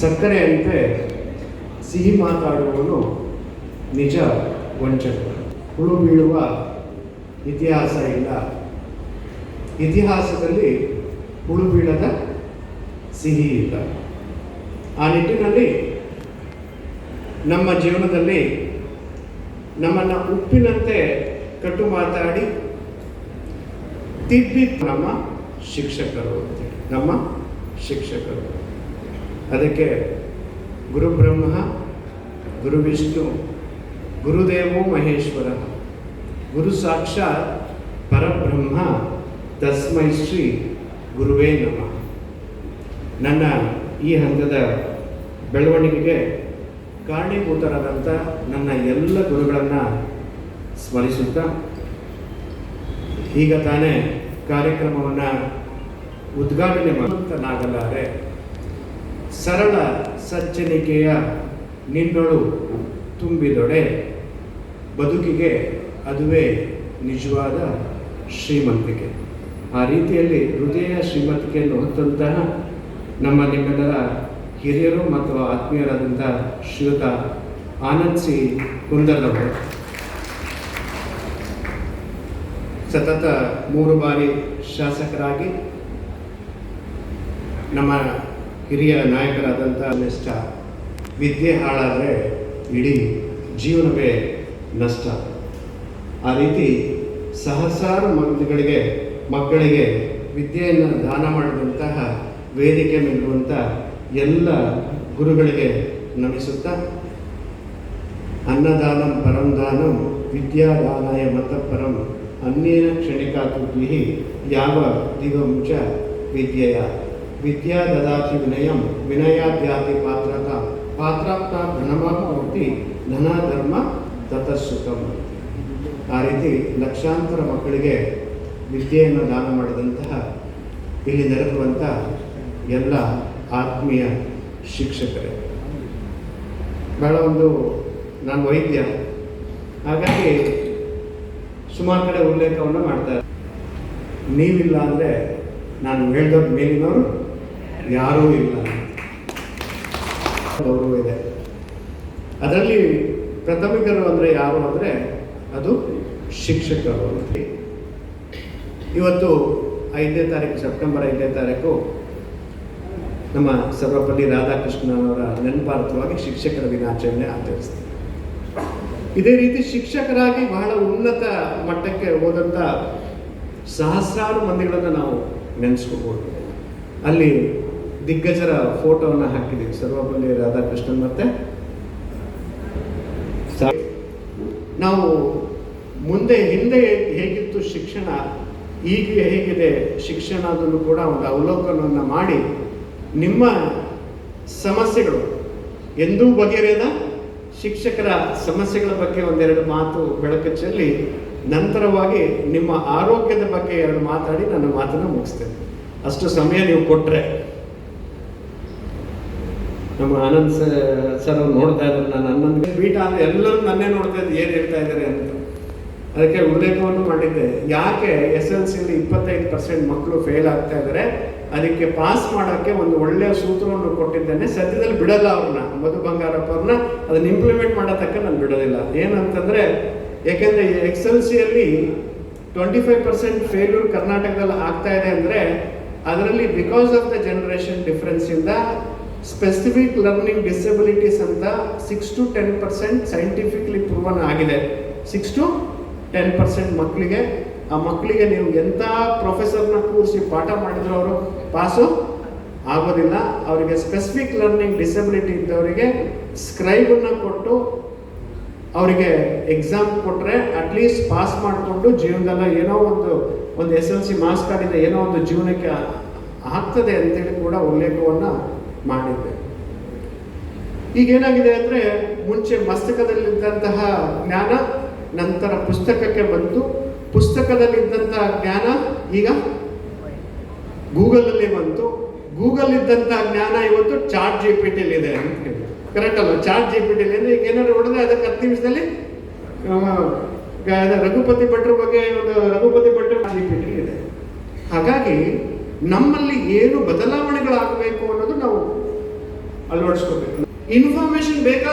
ಸಕ್ಕರೆಯಂತೆ ಸಿಹಿ ಮಾತಾಡುವವನು ನಿಜ ವಂಚಕ. ಹುಳು ಬೀಳುವ ಇತಿಹಾಸ ಇಲ್ಲ, ಇತಿಹಾಸದಲ್ಲಿ ಹುಳು ಬೀಳದ ಸಿಹಿ ಇಲ್ಲ. ಆ ನಿಟ್ಟಿನಲ್ಲಿ ನಮ್ಮ ಜೀವನದಲ್ಲಿ ನಮ್ಮನ್ನು ಉಪ್ಪಿನಂತೆ ಕಟು ಮಾತಾಡಿ ತಿದ್ದಿ ನಮ್ಮ ಶಿಕ್ಷಕರು, ನಮ್ಮ ಶಿಕ್ಷಕರು. ಅದಕ್ಕೆ ಗುರು ಬ್ರಹ್ಮ ಗುರು ವಿಷ್ಣು ಗುರುದೇವೋ ಮಹೇಶ್ವರ ಗುರು ಸಾಕ್ಷಾತ್ ಪರಬ್ರಹ್ಮ ತಸ್ಮೈ ಶ್ರೀ ಗುರುವೇ ನಮಃ. ನನ್ನ ಈ ಹಂತದ ಬೆಳವಣಿಗೆಗೆ ಕಾರಣೀಭೂತರಾದಂಥ ನನ್ನ ಎಲ್ಲ ಗುರುಗಳನ್ನು ಸ್ಮರಿಸುತ್ತಾ, ಈಗ ತಾನೇ ಕಾರ್ಯಕ್ರಮವನ್ನು ಉದ್ಘಾಟನೆ ಮಾಡುತ್ತನಾಗಲಾರೆ. ಸರಳ ಸಜ್ಜನಿಕೆಯ ನಿನ್ನೊಳು ತುಂಬಿದೊಡೆ, ಬದುಕಿಗೆ ಅದುವೇ ನಿಜವಾದ ಶ್ರೀಮಂತಿಕೆ. ಆ ರೀತಿಯಲ್ಲಿ ಹೃದಯ ಶ್ರೀಮಂತಿಕೆಯನ್ನು ಹೊತ್ತಂತಹ ನಿಮ್ಮೆಲ್ಲರ ಹಿರಿಯರು ಮತ್ತು ಆತ್ಮೀಯರಾದಂಥ ಶ್ರೀಯುತ ಆನಂದ್ ಸಿ ಕುಂದರ್ ಅವರು ಸತತ 3 ಬಾರಿ ಶಾಸಕರಾಗಿ ನಮ್ಮ ಹಿರಿಯ ನಾಯಕರಾದಂಥ ನಷ್ಟ. ವಿದ್ಯೆ ಹಾಳಾದರೆ ಇಡೀ ಜೀವನವೇ ನಷ್ಟ. ಆ ರೀತಿ ಸಹಸ್ರಾರು ಮಕ್ಕಳಿಗೆ ವಿದ್ಯೆಯನ್ನು ದಾನ ಮಾಡಿದಂತಹ ವೇದಿಕೆ ಮೇಲಿರುವಂಥ ಎಲ್ಲ ಗುರುಗಳಿಗೆ ನಮಿಸುತ್ತಾ, ಅನ್ನದಾನಂ ಪರಂ ದಾನಂ ವಿದ್ಯಾದಾನಾಯ ಮತಃಪರಂ ಅನ್ಯೇನ ಕ್ಷಣಿಕಾತುದ್ವಿಹಿ ಯಾವ ದಿವಂಚ ವಿದ್ಯೆಯ ವಿದ್ಯಾ ದದಾತಿ ವಿನಯಂ ವಿನಯಾದ್ಯಾತಿ ಪಾತ್ರಾಪ್ತ ಧನಮಾಪ್ತಿ ಧನ ಧರ್ಮ ತತಃಸುಖಂ. ಆ ರೀತಿ ಲಕ್ಷಾಂತರ ಮಕ್ಕಳಿಗೆ ವಿದ್ಯೆಯನ್ನು ದಾನ ಮಾಡಿದಂತಹ ಇಲ್ಲಿ ನೆರೆದಿರುವಂಥ ಎಲ್ಲ ಆತ್ಮೀಯ ಶಿಕ್ಷಕರೇ, ಬಹಳ ನಾನು ವೈದ್ಯ, ಹಾಗಾಗಿ ಸುಮಾರು ಕಡೆ ಉಲ್ಲೇಖವನ್ನು ಮಾಡ್ತಾರೆ. ನೀವಿಲ್ಲ ಅಂದರೆ ನಾನು ಹೇಳಿದವ್ರ ಮೇಲಿನವರು ಯಾರೂ ಇಲ್ಲ, ಗೌರವ ಇದೆ. ಅದರಲ್ಲಿ ಪ್ರಥಮಿಕರು ಅಂದರೆ ಯಾರು ಅಂದರೆ ಅದು ಶಿಕ್ಷಕರು. ಇವತ್ತು 5ನೇ ತಾರೀಕು, ಸೆಪ್ಟೆಂಬರ್ 5ನೇ ತಾರೀಕು ನಮ್ಮ ಸರ್ವಪಲ್ಲಿ ರಾಧಾಕೃಷ್ಣನವರ ನೆನಪಾರ್ಥವಾಗಿ ಶಿಕ್ಷಕರ ದಿನಾಚರಣೆ ಆಚರಿಸ್ತೀವಿ. ಇದೇ ರೀತಿ ಶಿಕ್ಷಕರಾಗಿ ಬಹಳ ಉನ್ನತ ಮಟ್ಟಕ್ಕೆ ಹೋದಂಥ ಸಹಸ್ರಾರು ಮಂದಿಗಳನ್ನು ನಾವು ನೆನೆಸ್ಕೋಬೋದು. ಅಲ್ಲಿ ದಿಗ್ಗಜರ ಫೋಟೋವನ್ನು ಹಾಕಿದ್ದೀವಿ, ಸರ್ವಪಲ್ಲಿ ರಾಧಾಕೃಷ್ಣನ್. ಮತ್ತು ನಾವು ಹಿಂದೆ ಹೇಗಿತ್ತು ಶಿಕ್ಷಣ, ಈಗ ಹೇಗಿದೆ ಶಿಕ್ಷಣ, ಅದನ್ನು ಕೂಡ ಒಂದು ಅವಲೋಕನವನ್ನು ಮಾಡಿ ನಿಮ್ಮ ಸಮಸ್ಯೆಗಳು ಎಂದೂ ಬಗೆಹರಿಯದ ಶಿಕ್ಷಕರ ಸಮಸ್ಯೆಗಳ ಬಗ್ಗೆ ಒಂದೆರಡು ಮಾತು ಬೆಳಕು ಚೆಲ್ಲಿ, ನಂತರವಾಗಿ ನಿಮ್ಮ ಆರೋಗ್ಯದ ಬಗ್ಗೆ 2 ಮಾತಾಡಿ ನನ್ನ ಮಾತನ್ನು ಮುಗಿಸ್ತೇನೆ. ಅಷ್ಟು ಸಮಯ ನೀವು ಕೊಟ್ಟರೆ. ನಮ್ಮ ಆನಂದ್ ಸರ್ ಅವ್ರು ನೋಡ್ತಾ ಇದ್ದಾರೆ, ನಾನು ಹನ್ನೊಂದು ಬೀಟ ಅಂದರೆ ಎಲ್ಲರೂ ನನ್ನೇ ನೋಡ್ತಾ ಇದ್ದು ಏನು ಹೇಳ್ತಾ ಇದ್ದಾರೆ ಅಂತ. ಅದಕ್ಕೆ ಉಲ್ಲೇಖವನ್ನು ಮಾಡಿದ್ದೆ, ಯಾಕೆ SLCಯಲ್ಲಿ 25% ಮಕ್ಕಳು ಫೇಲ್ ಆಗ್ತಾ ಇದ್ದಾರೆ, ಅದಕ್ಕೆ ಪಾಸ್ ಮಾಡೋಕ್ಕೆ ಒಂದು ಒಳ್ಳೆಯ ಸೂತ್ರವನ್ನು ಕೊಟ್ಟಿದ್ದೇನೆ. ಸದ್ಯದಲ್ಲಿ ಬಿಡಲ್ಲ ಅವ್ರನ್ನ, ಮಧು ಬಂಗಾರಪ್ಪ ಅವ್ರನ್ನ ಅದನ್ನು ಇಂಪ್ಲಿಮೆಂಟ್ ಮಾಡೋ ತಕ್ಕ ನಾನು ಬಿಡೋದಿಲ್ಲ. ಏನಂತಂದರೆ, ಯಾಕೆಂದರೆ SLCಯಲ್ಲಿ 25% ಫೇಲ್ಯೂರ್ ಕರ್ನಾಟಕದಲ್ಲಿ ಆಗ್ತಾ ಇದೆ ಅಂದರೆ, ಅದರಲ್ಲಿ ಬಿಕಾಸ್ ಆಫ್ ದ ಜನರೇಷನ್ ಡಿಫ್ರೆನ್ಸಿಂದ ಸ್ಪೆಸಿಫಿಕ್ ಲರ್ನಿಂಗ್ ಡಿಸಬಿಲಿಟೀಸ್ ಅಂತ 6 to 10% ಸೈಂಟಿಫಿಕ್ಲಿ ಪ್ರೂವನ್ ಆಗಿದೆ. 6 to 10% ಮಕ್ಕಳಿಗೆ, ಆ ಮಕ್ಕಳಿಗೆ ನೀವು ಎಂಥ ಪ್ರೊಫೆಸರ್ನ ಕೂರಿಸಿ ಪಾಠ ಮಾಡಿದ್ರು ಅವರು ಪಾಸು ಆಗೋದಿಲ್ಲ. ಅವರಿಗೆ ಸ್ಪೆಸಿಫಿಕ್ ಲರ್ನಿಂಗ್ ಡಿಸಬಿಲಿಟಿ ಇದ್ದವರಿಗೆ ಸ್ಕ್ರೈಬನ್ನು ಕೊಟ್ಟು ಅವರಿಗೆ ಎಕ್ಸಾಮ್ ಕೊಟ್ಟರೆ ಅಟ್ಲೀಸ್ಟ್ ಪಾಸ್ ಮಾಡಿಕೊಂಡು ಜೀವನದಲ್ಲ ಏನೋ ಒಂದು SLC ಮಾರ್ಕ್ಸ್ ಕಾರ್ಡಿಂದ ಏನೋ ಒಂದು ಜೀವನಕ್ಕೆ ಆಗ್ತದೆ ಅಂತೇಳಿ ಕೂಡ ಉಲ್ಲೇಖವನ್ನು ಮಾಡಿದ್ದೆ. ಈಗೇನಾಗಿದೆ ಅಂದರೆ, ಮುಂಚೆ ಮಸ್ತಕದಲ್ಲಿದ್ದಂತಹ ಜ್ಞಾನ ನಂತರ ಪುಸ್ತಕಕ್ಕೆ ಬಂತು, ಪುಸ್ತಕದಲ್ಲಿದ್ದಂತಹ ಜ್ಞಾನ ಈಗ ಗೂಗಲಲ್ಲಿ ಬಂತು, ಗೂಗಲ್ ಇದ್ದಂತಹ ಜ್ಞಾನ ಇವತ್ತು ಚಾಟ್ GPT ಇದೆ ಅಂತ ಹೇಳಿ. ಕರೆಕ್ಟ್ ಅಲ್ಲ? ಚಾಟ್ GPT ಅಂದರೆ ಈಗ ಏನಾದ್ರು ಹೊಡೆದ್ರೆ ಅದಕ್ಕೆ 10 ನಿಮಿಷದಲ್ಲಿ ರಘುಪತಿ ಭಟ್ರ ಬಗ್ಗೆ ರಘುಪತಿ ಭಟ್ರ GPT ಇದೆ. ಹಾಗಾಗಿ ನಮ್ಮಲ್ಲಿ ಏನು ಬದಲಾವಣೆಗಳಾಗಬೇಕು ಅನ್ನೋದು ನಾವು ಅಳವಡಿಸ್ಕೋಬೇಕು. ಇನ್ಫಾರ್ಮೇಶನ್ ಬೇಕಾದ